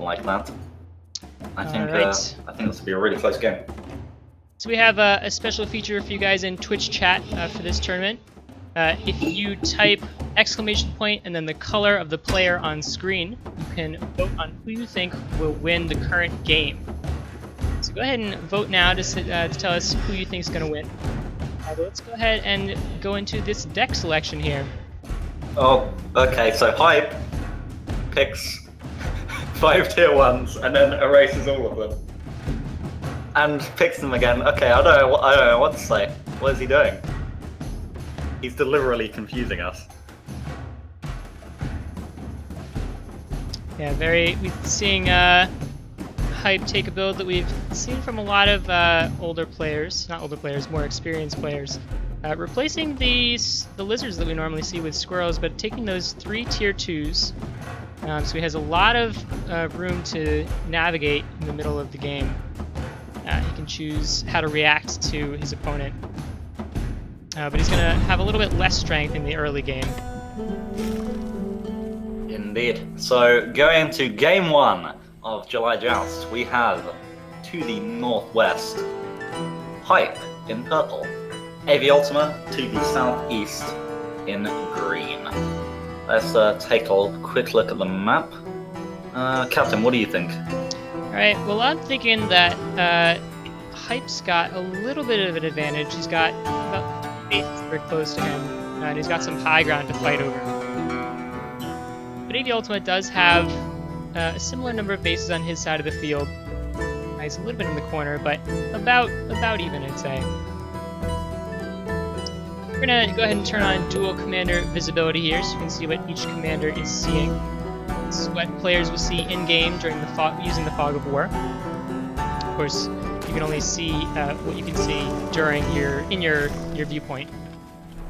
like that. I think Alright. I think this will be a really close game. So we have a special feature for you guys in Twitch chat for this tournament. If you type exclamation point and then the color of the player on screen, you can vote on who you think will win the current game. So go ahead and vote now to tell us who you think is going to win. But let's go ahead and go into this deck selection here. Oh, okay, so Hype picks 5 tier 1s and then erases all of them. And picks them again. Okay, I don't know what to say. What is he doing? He's deliberately confusing us. Yeah, we're seeing Hype take a build that we've seen from a lot of more experienced players. Replacing the lizards that we normally see with squirrels, but taking those 3 tier 2s. So he has a lot of room to navigate in the middle of the game. He can choose how to react to his opponent. But he's going to have a little bit less strength in the early game. Indeed. So going to game 1 of July Joust, we have to the northwest Hype in purple, AVUltima to the southeast in green. Let's take a quick look at the map. Captain, what do you think? Alright, well I'm thinking that Hype's got a little bit of an advantage. He's got about 8 very close to him, and he's got some high ground to fight over. But AVUltima does have a similar number of bases on his side of the field. He's a little bit in the corner, but about even, I'd say. We're gonna go ahead and turn on dual commander visibility here, so you can see what each commander is seeing. This is what players will see in-game during using the Fog of War. Of course, you can only see what you can see during in your viewpoint.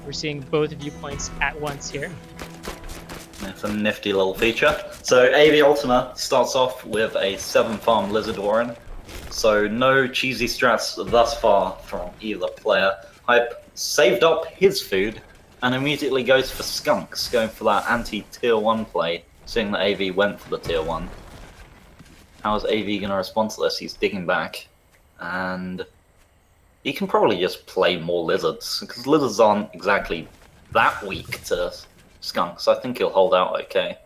We're seeing both viewpoints at once here. That's a nifty little feature. So AVUltima starts off with a 7-farm Lizard Warren. So no cheesy strats thus far from either player. Hype saved up his food and immediately goes for Skunks, going for that anti-tier 1 play, seeing that AV went for the tier 1. How is AV going to respond to this? He's digging back, and he can probably just play more lizards, because lizards aren't exactly that weak to Skunks. I think he'll hold out okay.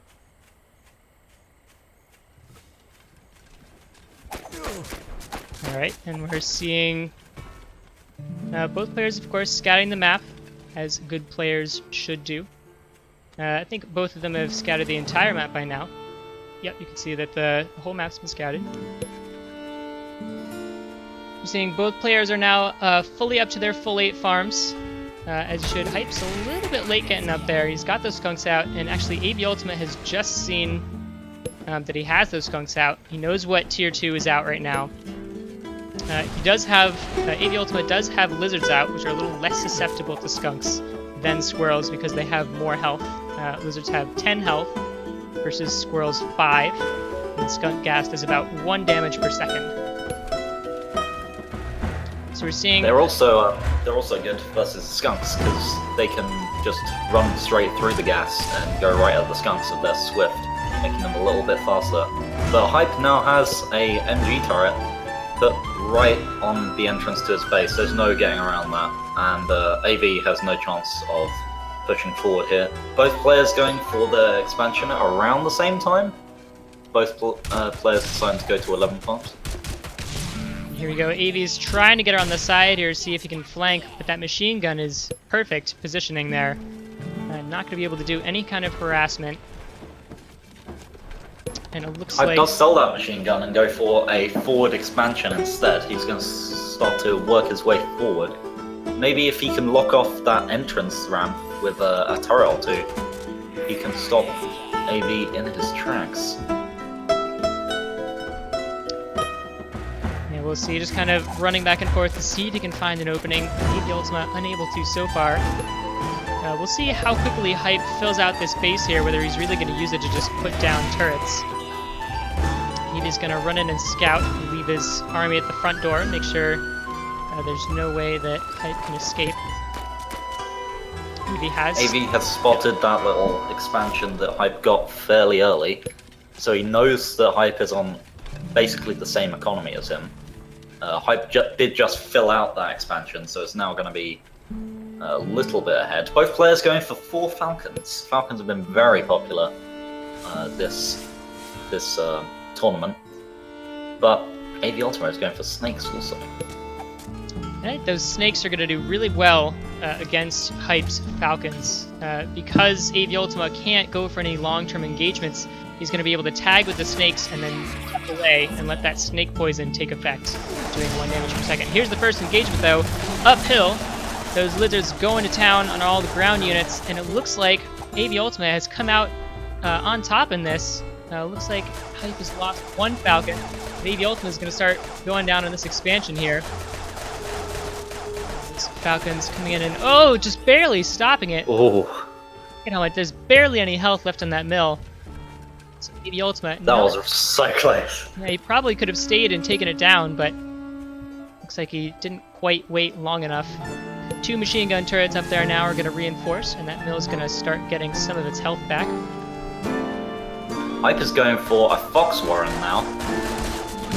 Alright, and we're seeing both players, of course, scouting the map, as good players should do. I think both of them have scouted the entire map by now. Yep, you can see that the whole map's been scouted. We're seeing both players are now fully up to their full 8 farms, as should. Hype's a little bit late getting up there. He's got those skunks out, and actually AVUltima has just seen that he has those skunks out. He knows what tier 2 is out right now. He does have, AVUltima does have lizards out, which are a little less susceptible to skunks than squirrels because they have more health. Lizards have 10 health versus squirrels 5, and skunk gas does about 1 damage per second. So we're seeing they're also good versus skunks because they can just run straight through the gas and go right at the skunks if they're swift, making them a little bit faster. But Hype now has a MG turret put right on the entrance to his base. There's no getting around that, and AV has no chance of pushing forward here. Both players going for the expansion around the same time. Both players deciding to go to 11 farms. Here we go. AV's trying to get her on the side here, see if he can flank, but that machine gun is perfect positioning there. Not going to be able to do any kind of harassment. And it looks like... does sell that machine gun and go for a forward expansion instead. He's going to start to work his way forward. Maybe if he can lock off that entrance ramp with a turret or two, he can stop AV in his tracks. Yeah, we'll see. Just kind of running back and forth to see if he can find an opening. AVUltima unable to so far. We'll see how quickly Hype fills out this base here, whether he's really going to use it to just put down turrets. He's going to run in and scout and leave his army at the front door, make sure there's no way that Hype can escape. AV has spotted that little expansion that Hype got fairly early, so he knows that Hype is on basically the same economy as him. Hype did just fill out that expansion, so it's now going to be a little bit ahead. Both players going for 4 Falcons. Falcons have been very popular this tournament, but AVUltima is going for snakes also. Right, those snakes are going to do really well against Hype's Falcons. Because AVUltima can't go for any long-term engagements, he's going to be able to tag with the snakes and then tuck away and let that snake poison take effect, doing 1 damage per second. Here's the first engagement though, uphill. Those lizards going to town on all the ground units, and it looks like AVUltima has come out on top in this. Looks like Hype has lost 1 Falcon. AVUltima is going to start going down on this expansion here. Falcons coming in and oh, just barely stopping it. Oh, Look at how much there's barely any health left on that mill. So AVUltima. that was so close. Yeah, he probably could have stayed and taken it down, but looks like he didn't quite wait long enough. 2 machine gun turrets up there now are going to reinforce, and that mill is going to start getting some of its health back. Hype is going for a Fox Warren now,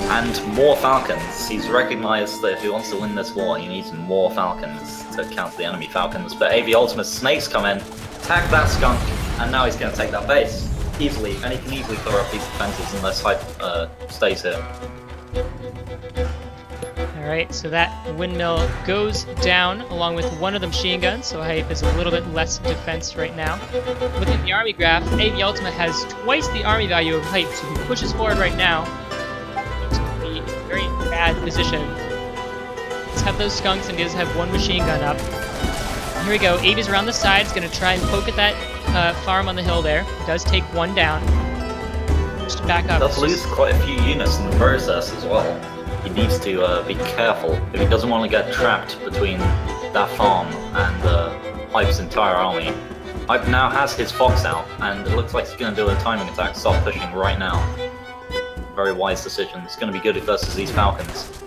and more Falcons. He's recognized that if he wants to win this war, he needs more Falcons to counter the enemy Falcons. But AVUltima's snakes come in, tag that skunk, and now he's going to take that base easily, and he can easily throw up these defenses unless Hype stays here. Alright, so that windmill goes down along with 1 of the machine guns, so Hype is a little bit less defense right now. Looking at the army graph, AVUltima has twice the army value of Hype, so if he pushes forward right now, he's going to be in a very bad position. Let's have those skunks, and he does have 1 machine gun up. Here we go, Avi's around the side, he's going to try and poke at that farm on the hill there. He does take 1 down. Just to back up. Does lose quite a few units in the process as well. He needs to be careful if he doesn't want to get trapped between that farm and Hype's entire army. Hype now has his Fox out, and it looks like he's going to do a timing attack, start pushing right now. Very wise decision. It's going to be good versus these Falcons.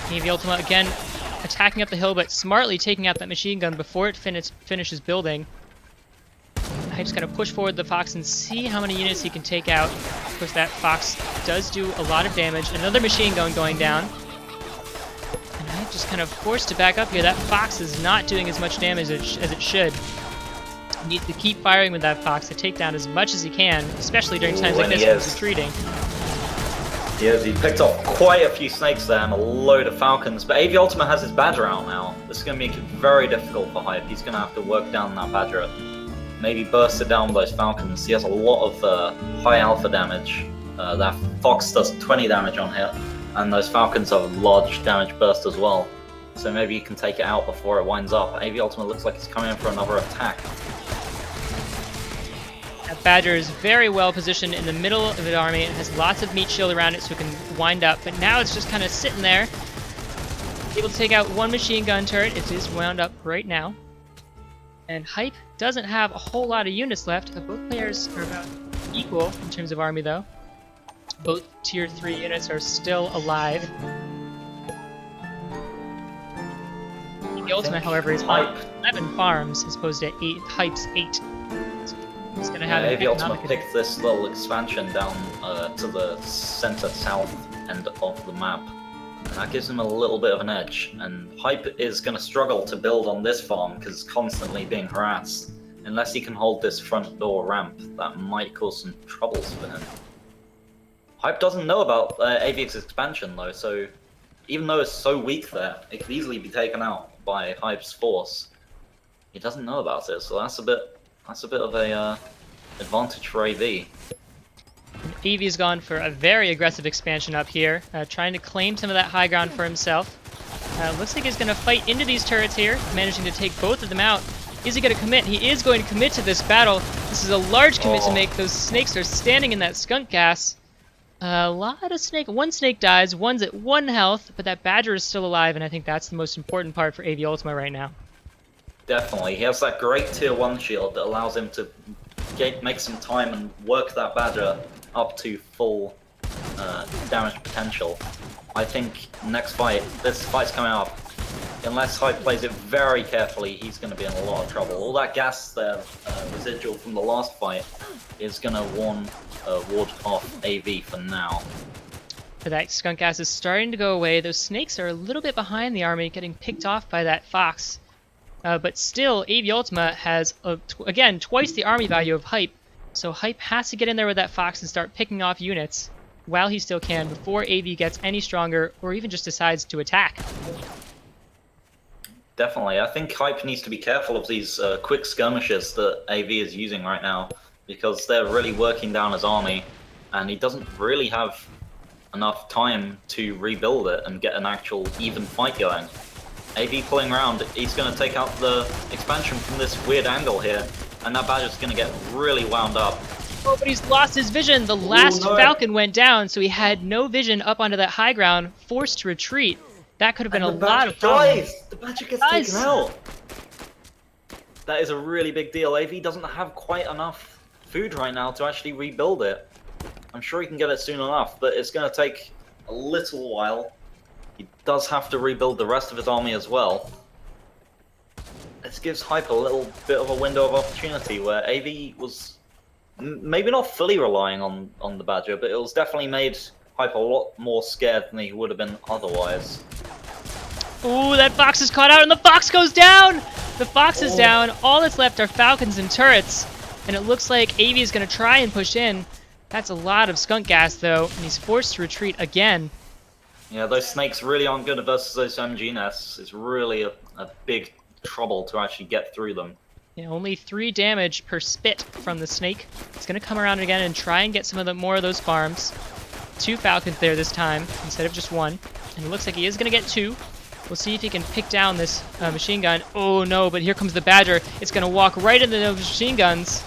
AVUltima again attacking up the hill, but smartly taking out that machine gun before it finishes building. Hype's going to push forward the Fox and see how many units he can take out. Of course, that Fox does do a lot of damage. Another machine gun going down. And Hype just kind of forced to back up here. That Fox is not doing as much damage as it should. He needs to keep firing with that Fox to take down as much as he can, especially during times like this when he's retreating. He picked off quite a few snakes there and a load of Falcons, but AVUltima has his Badger out now. This is going to make it very difficult for Hype. He's going to have to work down that Badger. Maybe burst it down with those Falcons. He has a lot of high alpha damage. That Fox does 20 damage on hit, and those Falcons have a large damage burst as well. So maybe you can take it out before it winds up. AVUltima looks like he's coming in for another attack. That Badger is very well positioned in the middle of the army. It has lots of meat shield around it so it can wind up, but now it's just kind of sitting there. Able to take out 1 machine gun turret. It is wound up right now. And Hype doesn't have a whole lot of units left. Both players are about equal in terms of army, though. Both tier 3 units are still alive. AVUltima, however, is on 11 farms as opposed to Hype's 8. So he's going to have an AVUltima picked this little expansion down to the center south end of the map. And that gives him a little bit of an edge, and Hype is going to struggle to build on this farm because it's constantly being harassed. Unless he can hold this front door ramp, that might cause some troubles for him. Hype doesn't know about AVX's expansion though, so even though it's so weak there, it could easily be taken out by Hype's force. He doesn't know about it, so that's a bit of a advantage for AV. AV's gone for a very aggressive expansion up here, trying to claim some of that high ground for himself. Looks like he's going to fight into these turrets here, managing to take both of them out. Is he going to commit? He is going to commit to this battle. This is a large commit to make. Those snakes are standing in that skunk gas. A lot of snake. 1 snake dies, 1's at 1 health, but that Badger is still alive, and I think that's the most important part for AVUltima right now. Definitely. He has that great tier 1 shield that allows him to make some time and work that Badger up to full damage potential. I think next fight, this fight's coming up, unless Hype plays it very carefully, he's going to be in a lot of trouble. All that gas there, residual from the last fight, is going to ward off AV for now. But that skunk gas is starting to go away. Those snakes are a little bit behind the army, getting picked off by that fox. But still, AVUltima has, again, twice the army value of Hype. So Hype has to get in there with that fox and start picking off units while he still can before AV gets any stronger or even just decides to attack. Definitely. I think Hype needs to be careful of these quick skirmishes that AV is using right now, because they're really working down his army, and he doesn't really have enough time to rebuild it and get an actual even fight going. AV pulling around, he's going to take out the expansion from this weird angle here, and that badger's going to get really wound up. Oh, but he's lost his vision. The last Falcon went down, so he had no vision up onto that high ground, forced to retreat. That could have been a lot of problems. The badger gets taken out. That is a really big deal. AV doesn't have quite enough food right now to actually rebuild it. I'm sure he can get it soon enough, but it's going to take a little while. He does have to rebuild the rest of his army as well. This gives Hype a little bit of a window of opportunity where AV was maybe not fully relying on the badger, but it was definitely made Hype a lot more scared than he would have been otherwise. Ooh, that fox is caught out, and the fox goes down! The fox is down. All that's left are falcons and turrets, and it looks like AV is going to try and push in. That's a lot of skunk gas, though, and he's forced to retreat again. Yeah, those snakes really aren't good versus those MG nests. It's really a big trouble to actually get through them. Yeah, only 3 damage per spit from the snake. It's going to come around again and try and get some of more of those farms. 2 falcons there this time, instead of just 1. And it looks like he is going to get 2. We'll see if he can pick down this machine gun. Oh no, but here comes the badger. It's going to walk right into those machine guns.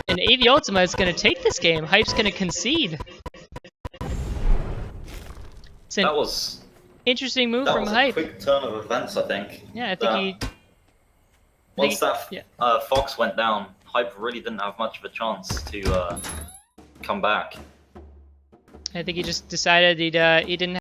And AVUltima is going to take this game. Hype's going to concede. That was interesting move from Hype. That was a quick turn of events, I think. Yeah, I think once that fox went down, Hype really didn't have much of a chance to come back. I think he just decided he didn't